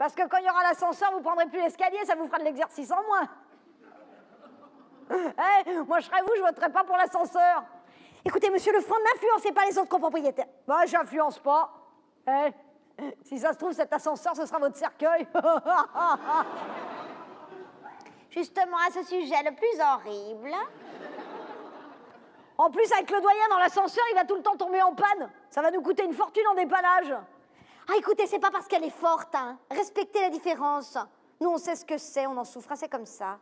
Parce que quand il y aura l'ascenseur, vous prendrez plus l'escalier, ça vous fera de l'exercice en moins. Moi, je serais vous, je voterais pas pour l'ascenseur. Écoutez, monsieur Lefranc, n'influencez pas les autres copropriétaires. Bah, j'influence pas. Si ça se trouve, cet ascenseur, ce sera votre cercueil. Justement, à ce sujet le plus horrible... En plus, avec le doyen dans l'ascenseur, il va tout le temps tomber en panne. Ça va nous coûter une fortune en dépannage. Ah, écoutez, c'est pas parce qu'elle est forte, hein. Respectez la différence. Nous, on sait ce que c'est, on en souffre, c'est comme ça.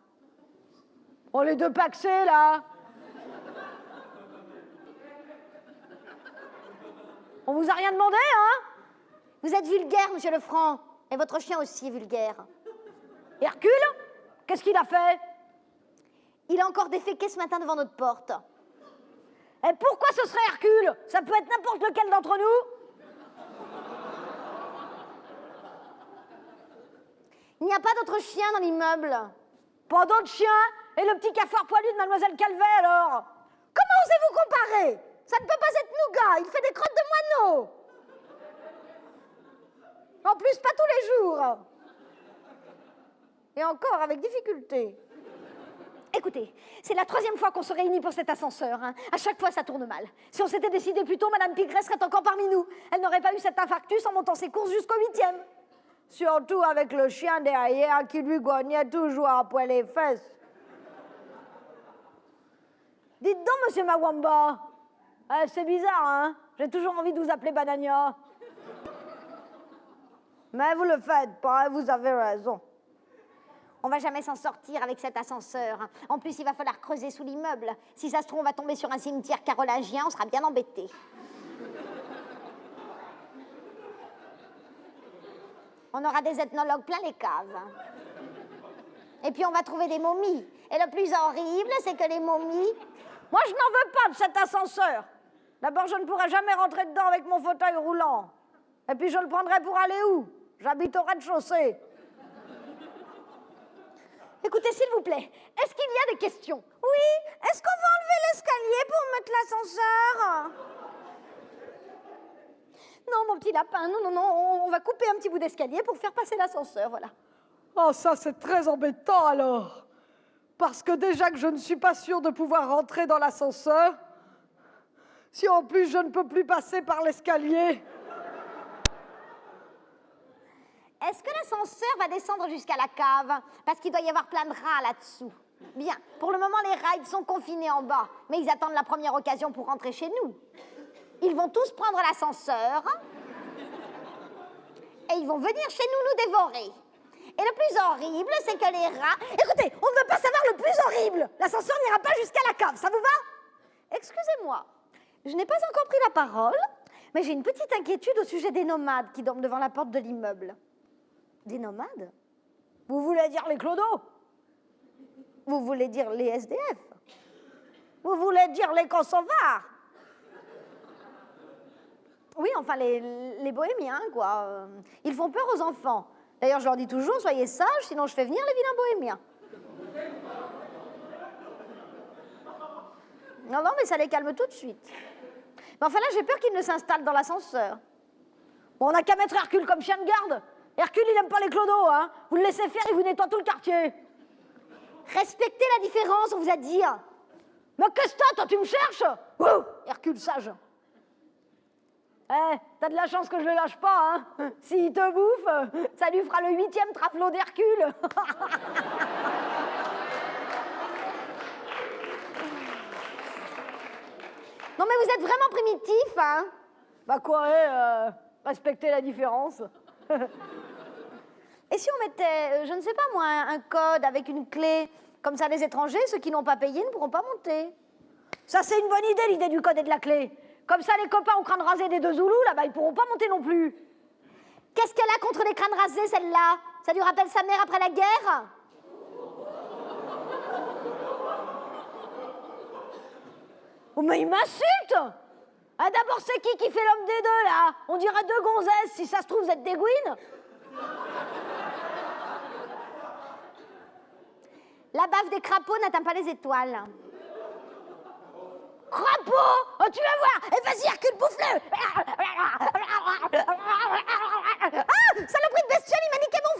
Oh, les deux paxés, là. On vous a rien demandé, hein? Vous êtes vulgaire, monsieur Lefranc. Et votre chien aussi est vulgaire. Hercule? Qu'est-ce qu'il a fait? Il a encore déféqué ce matin devant notre porte. Et pourquoi ce serait Hercule? Ça peut être n'importe lequel d'entre nous. Il n'y a pas d'autre chien dans l'immeuble. Pas d'autre chien? Et le petit cafard poilu de Mademoiselle Calvet, alors? Comment osez-vous comparer? Ça ne peut pas être Nougat, il fait des crottes de moineaux. En plus, pas tous les jours. Et encore avec difficulté. Écoutez, c'est la 3e fois qu'on se réunit pour cet ascenseur. Hein. À chaque fois, ça tourne mal. Si on s'était décidé plus tôt, Madame Pigret serait encore parmi nous. Elle n'aurait pas eu cet infarctus en montant ses courses jusqu'au 8e. Surtout avec le chien derrière qui lui gognait toujours après les fesses. Dites donc, monsieur Mawamba. C'est bizarre, hein? J'ai toujours envie de vous appeler Banania. Mais vous le faites pas, vous avez raison. On va jamais s'en sortir avec cet ascenseur. En plus, il va falloir creuser sous l'immeuble. Si ça se trouve, on va tomber sur un cimetière carolingien, on sera bien embêtés. On aura des ethnologues plein les caves. Et puis, on va trouver des momies. Et le plus horrible, c'est que les momies... Moi, je n'en veux pas de cet ascenseur. D'abord, je ne pourrai jamais rentrer dedans avec mon fauteuil roulant. Et puis, je le prendrai pour aller où? J'habite au rez-de-chaussée. Écoutez, s'il vous plaît, est-ce qu'il y a des questions? Oui, est-ce qu'on va enlever l'escalier pour mettre l'ascenseur? Non, mon petit lapin, non, on va couper un petit bout d'escalier pour faire passer l'ascenseur, voilà. Oh, ça, c'est très embêtant, alors. Parce que déjà que je ne suis pas sûre de pouvoir rentrer dans l'ascenseur, si en plus je ne peux plus passer par l'escalier... Est-ce que l'ascenseur va descendre jusqu'à la cave? Parce qu'il doit y avoir plein de rats là-dessous. Bien, pour le moment, les rats, ils sont confinés en bas, mais ils attendent la première occasion pour rentrer chez nous. Ils vont tous prendre l'ascenseur et ils vont venir chez nous nous dévorer. Et le plus horrible, c'est que les rats... Écoutez, on ne veut pas savoir le plus horrible. L'ascenseur n'ira pas jusqu'à la cave, ça vous va? Excusez-moi, je n'ai pas encore pris la parole, mais j'ai une petite inquiétude au sujet des nomades qui dorment devant la porte de l'immeuble. Des nomades? Vous voulez dire les clodos? Vous voulez dire les SDF? Vous voulez dire les Kosovars? Oui, enfin, les bohémiens, quoi. Ils font peur aux enfants. D'ailleurs, je leur dis toujours, soyez sages, sinon je fais venir les vilains bohémiens. Non, mais ça les calme tout de suite. Mais enfin, là, j'ai peur qu'ils ne s'installent dans l'ascenseur. Bon, on n'a qu'à mettre Hercule comme chien de garde. Hercule, il n'aime pas les clodos, hein. Vous le laissez faire, il vous nettoie tout le quartier. Respectez la différence, on vous a dit. Mais qu'est-ce que toi, tu me cherches? Ouh, Hercule sage. T'as de la chance que je le lâche pas, hein. S'il te bouffe, ça lui fera le 8e traflot d'Hercule. Non, mais vous êtes vraiment primitif, hein. Bah quoi, respecter la différence. Et si on mettait, je ne sais pas moi, un code avec une clé? Comme ça, les étrangers, ceux qui n'ont pas payé, ne pourront pas monter. Ça, c'est une bonne idée, l'idée du code et de la clé. Comme ça, les copains au crâne rasé des deux Zoulous, là-bas, ils pourront pas monter non plus. Qu'est-ce qu'elle a contre les crânes rasés, celle-là? Ça lui rappelle sa mère après la guerre? Oh, mais il m'insulte! Ah, d'abord, c'est qui fait l'homme des deux, là? On dirait deux gonzesses, si ça se trouve, vous êtes des gouines. La bave des crapauds n'atteint pas les étoiles. Crapaud! Oh, tu vas voir! Et vas-y, Hercule, bouffe-le! Ah! Saloperie de bestiole, il m'a niqué mon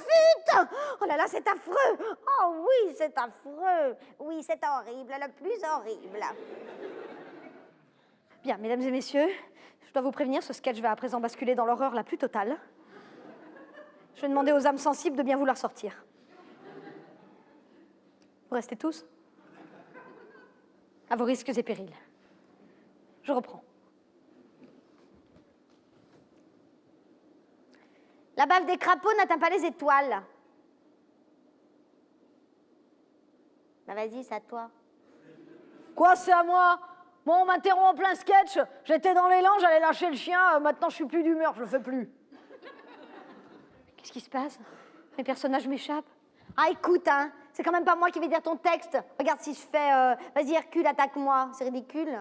là là, c'est affreux. Oh oui, c'est affreux. Oui, c'est horrible, le plus horrible. Bien, mesdames et messieurs, je dois vous prévenir, ce sketch va à présent basculer dans l'horreur la plus totale. Je vais demander aux âmes sensibles de bien vouloir sortir. Vous restez tous? À vos risques et périls. Je reprends. La bave des crapauds n'atteint pas les étoiles. Bah vas-y, c'est à toi. Quoi, c'est à moi? Moi, on m'interrompt en plein sketch. J'étais dans l'élan, j'allais lâcher le chien. Maintenant, je suis plus d'humeur, je le fais plus. Qu'est-ce qui se passe? Mes personnages m'échappent. Ah, écoute, hein, c'est quand même pas moi qui vais dire ton texte. Regarde si je fais vas-y, Hercule, attaque-moi. C'est ridicule.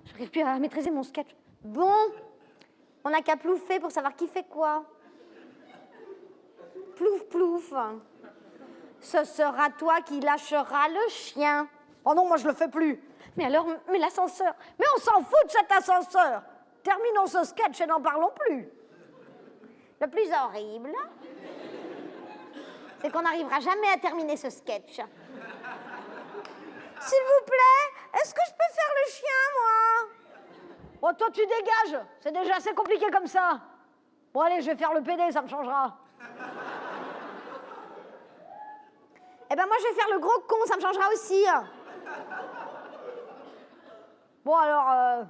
J'arrive plus à maîtriser mon sketch. Bon, on n'a qu'à plouffer pour savoir qui fait quoi. Plouf, plouf. Ce sera toi qui lâcheras le chien. Oh non, moi, je le fais plus. Mais alors, mais l'ascenseur. Mais on s'en fout de cet ascenseur. Terminons ce sketch et n'en parlons plus. Le plus horrible, c'est qu'on n'arrivera jamais à terminer ce sketch. S'il vous plaît, est-ce que je peux faire le chien, moi? Oh, toi, tu dégages. C'est déjà assez compliqué comme ça. Bon, allez, je vais faire le PD, ça me changera. Eh ben, moi, je vais faire le gros con, ça me changera aussi. Bon, alors,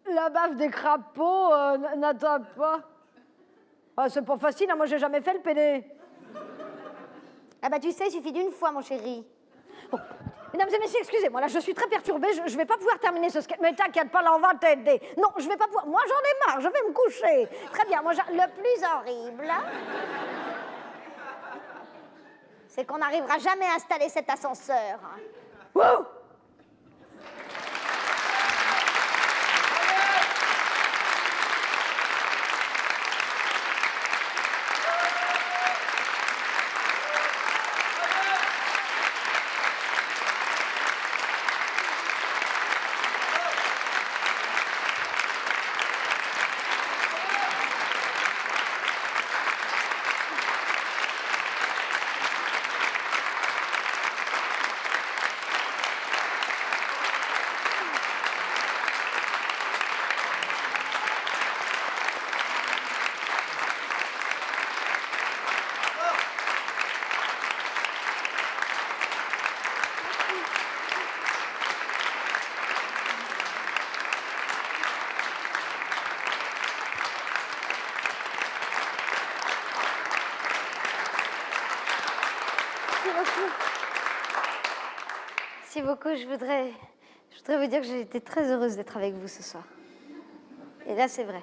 la bave des crapauds n'atteint pas. Ah, c'est pas facile, hein, moi, j'ai jamais fait le PD. Ah bah, tu sais, il suffit d'une fois, mon chéri. Bon. Mesdames et messieurs, excusez-moi, là, je suis très perturbée, je vais pas pouvoir terminer ce sketch. Mais t'inquiète pas, là, on va t'aider. Non, je vais pas pouvoir. Moi, j'en ai marre, je vais me coucher. Très bien, moi, le plus horrible, c'est qu'on n'arrivera jamais à installer cet ascenseur. Wouh! Merci beaucoup, je voudrais vous dire que j'ai été très heureuse d'être avec vous ce soir. Et là, c'est vrai.